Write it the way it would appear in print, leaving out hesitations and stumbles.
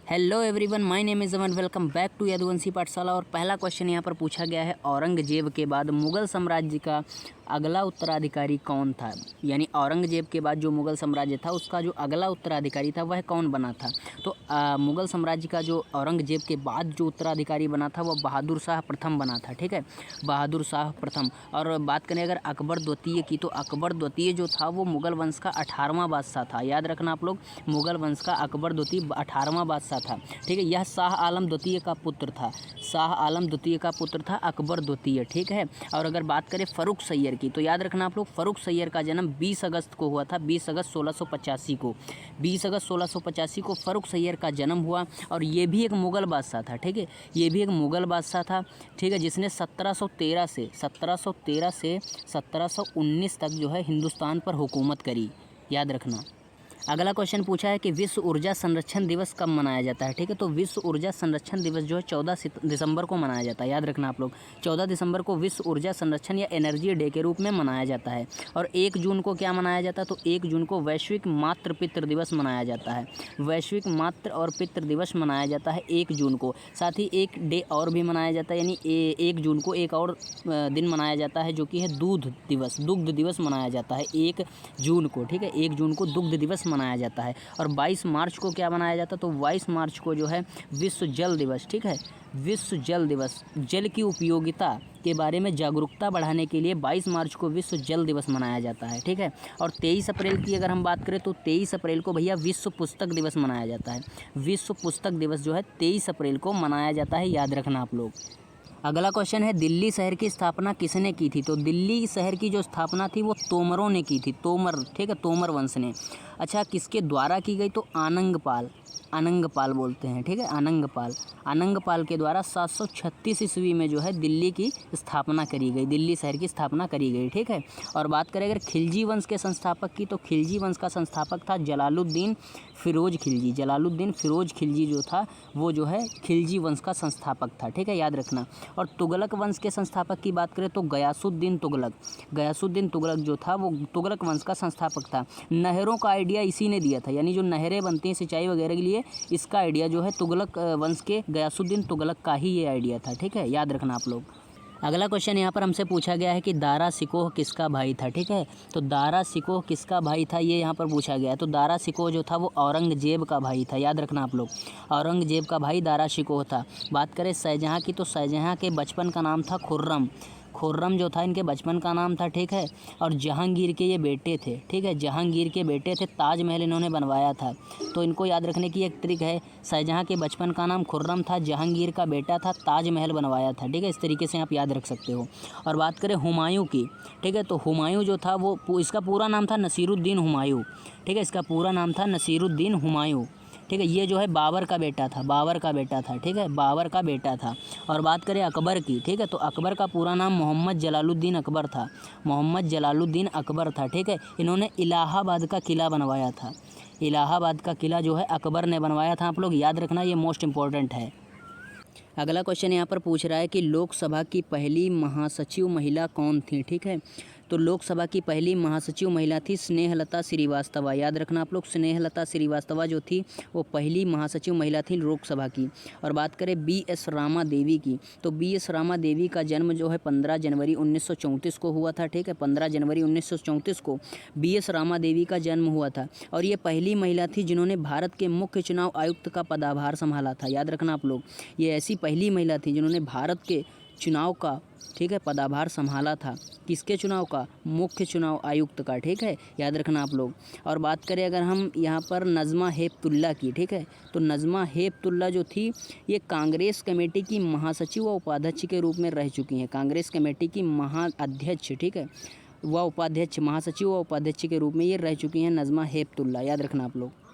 Hello everyone, my name is Aman. Welcome back to Yaduvanshi Pathshala. और पहला question यहाँ पर पूछा गया है, औरंगजेब के बाद मुग़ल साम्राज्य का अगला उत्तराधिकारी कौन था। यानी औरंगजेब के बाद जो मुग़ल साम्राज्य था उसका जो अगला उत्तराधिकारी था वह कौन बना था। तो मुग़ल साम्राज्य का जो औरंगजेब के बाद जो उत्तराधिकारी बना था वह बहादुर शाह प्रथम बना था। ठीक है, बहादुर शाह प्रथम। और बात करें अगर अकबर द्वितीय की, तो अकबर द्वितीय जो था वो मुग़ल वंश का 18वां बादशाह था। याद रखना आप लोग, मुग़ल वंश का अकबर द्वितीय 18वां बादशाह था। ठीक है, यह शाह आलम द्वितीय का पुत्र था। शाह आलम द्वितीय का पुत्र था अकबर द्वितीय। ठीक है, और अगर बात करें फ़र्रुख सैयर की, तो याद रखना आप लोग, फ़र्रुख सैयर का जन्म 20 अगस्त को हुआ था। 20 अगस्त 1685 को, 20 अगस्त 1685 को फ़र्रुख सैयर का जन्म हुआ। और ये भी एक मुग़ल बादशाह था। ठीक है, ये भी एक मुग़ल बादशाह था। ठीक है, जिसने 1713 से 1719 तक जो है हिंदुस्तान पर हुकूमत करी। याद रखना। अगला क्वेश्चन पूछा है कि विश्व ऊर्जा संरक्षण दिवस कब मनाया जाता है। ठीक है, तो विश्व ऊर्जा संरक्षण दिवस जो है 14 दिसंबर को मनाया जाता है। याद रखना आप लोग, 14 दिसंबर को विश्व ऊर्जा संरक्षण या एनर्जी डे के रूप में मनाया जाता है। और 1 जून को क्या मनाया जाता है, तो 1 जून को वैश्विक मातृ पितृ दिवस मनाया जाता है। वैश्विक मातृ और पितृ दिवस मनाया जाता है 1 जून को। साथ ही एक डे और भी मनाया जाता है, यानी 1 जून को एक और दिन मनाया जाता है जो कि है दूध दिवस, दुग्ध दिवस मनाया जाता है 1 जून को। ठीक है, 1 जून को दुग्ध दिवस मनाया जाता है। और 22 मार्च को क्या मनाया जाता है, तो 22 मार्च को जो है विश्व जल दिवस। ठीक है, विश्व जल दिवस, जल की उपयोगिता के बारे में जागरूकता बढ़ाने के लिए 22 मार्च को विश्व जल दिवस मनाया जाता है। ठीक है, और 23 अप्रैल की अगर हम बात करें तो 23 अप्रैल को भैया विश्व पुस्तक दिवस मनाया जाता है। विश्व पुस्तक दिवस जो है 23 अप्रैल को मनाया जाता है। याद रखना आप लोग। अगला क्वेश्चन है, दिल्ली शहर की स्थापना किसने की थी। तो दिल्ली शहर की जो स्थापना थी वो तोमरों ने की थी। तोमर, ठीक है, तोमर वंश ने। अच्छा, किसके द्वारा की गई, तो आनंगपाल, अनंगपाल बोलते हैं। ठीक है, अनंगपाल, अनंगपाल के द्वारा 736 ईस्वी में जो है दिल्ली की स्थापना करी गई, दिल्ली शहर की स्थापना करी गई। ठीक है, और बात करें अगर खिलजी वंश के संस्थापक की, तो खिलजी वंश का संस्थापक था जलालुद्दीन फ़िरोज़ खिलजी। जलालुद्दीन फ़िरोज़ खिलजी जो था वो जो है खिलजी वंश का संस्थापक था। ठीक है, याद रखना। और तुगलक वंश के संस्थापक की बात करें तो गयासुद्दीन तुगलक, गयासुद्दीन तुगलक जो था वो तुगलक वंश का संस्थापक था। नहरों का आइडिया इसी ने दिया था, यानी जो नहरें बनती हैं सिंचाई वगैरह के लिए, इसका आइडिया जो है तुगलक वंश के गयासुद्दीन तुगलक का ही ये आइडिया था। ठीक है, याद रखना आप लोग। अगला क्वेश्चन यहाँ पर हमसे पूछा गया है कि दारा शिकोह किसका भाई था। ठीक है, तो दारा शिकोह किसका भाई था, ये यहाँ पर पूछा गया है। तो दारा शिकोह जो था वो औरंगजेब का भाई था। याद रखना आप लोग, औरंगजेब का भाई दारा शिकोह था। बात करें शाहजहाँ की, तो शाहजहाँ के बचपन का नाम था खुर्रम। खुर्रम जो था इनके बचपन का नाम था। ठीक है, और जहांगीर के ये बेटे थे। ठीक है, जहांगीर के बेटे थे, ताजमहल इन्होंने बनवाया था। तो इनको याद रखने की एक ट्रिक है, शाहजहाँ के बचपन का नाम खुर्रम था, जहांगीर का बेटा था, ताजमहल बनवाया था। ठीक है, इस तरीके से आप याद रख सकते हो। और बात करें हुमायूं की, ठीक है, तो हुमायूं जो था वो, इसका पूरा नाम था नसीरुद्दीन हुमायूं। ठीक है, इसका पूरा नाम था नसीरुद्दीन हुमायूं। ठीक है, ये जो है बाबर का बेटा था, बाबर का बेटा था। ठीक है, बाबर का बेटा था। और बात करें अकबर की, ठीक है, तो अकबर का पूरा नाम मोहम्मद जलालुद्दीन अकबर था, मोहम्मद जलालुद्दीन अकबर था। ठीक है, इन्होंने इलाहाबाद का किला बनवाया था। इलाहाबाद का किला जो है अकबर ने बनवाया था। आप लोग याद रखना, ये मोस्ट इंपॉर्टेंट है। अगला क्वेश्चन यहाँ पर पूछ रहा है कि लोकसभा की पहली महासचिव महिला कौन थी। ठीक है, तो लोकसभा की पहली महासचिव महिला थी स्नेहलता श्रीवास्तवा। याद रखना आप लोग, स्नेहलता श्रीवास्तवा जो थी वो पहली महासचिव महिला थी लोकसभा की। और बात करें BS रामा देवी की, तो BS रामा देवी का जन्म जो है 15 जनवरी 1934 को हुआ था। ठीक है, 15 जनवरी 1934 को BS रामा देवी का जन्म हुआ था। और ये पहली महिला थी जिन्होंने भारत के मुख्य चुनाव आयुक्त का पदभार संभाला था। याद रखना आप लोग, ये ऐसी पहली महिला थी जिन्होंने भारत के चुनाव का, ठीक है, पदभार संभाला था। किसके चुनाव का, मुख्य चुनाव आयुक्त का। ठीक है, याद रखना आप लोग। और बात करें अगर हम यहाँ पर नज़मा हेपतुल्ला की, ठीक है, तो नज़मा हेपतुल्ला जो थी ये कांग्रेस कमेटी की महासचिव व उपाध्यक्ष के रूप में रह चुकी हैं। कांग्रेस कमेटी की महाअध्यक्ष, ठीक है, व उपाध्यक्ष, महासचिव व उपाध्यक्ष के रूप में ये रह चुकी हैं नज़मा हेपतुल्ला। याद रखना आप लोग।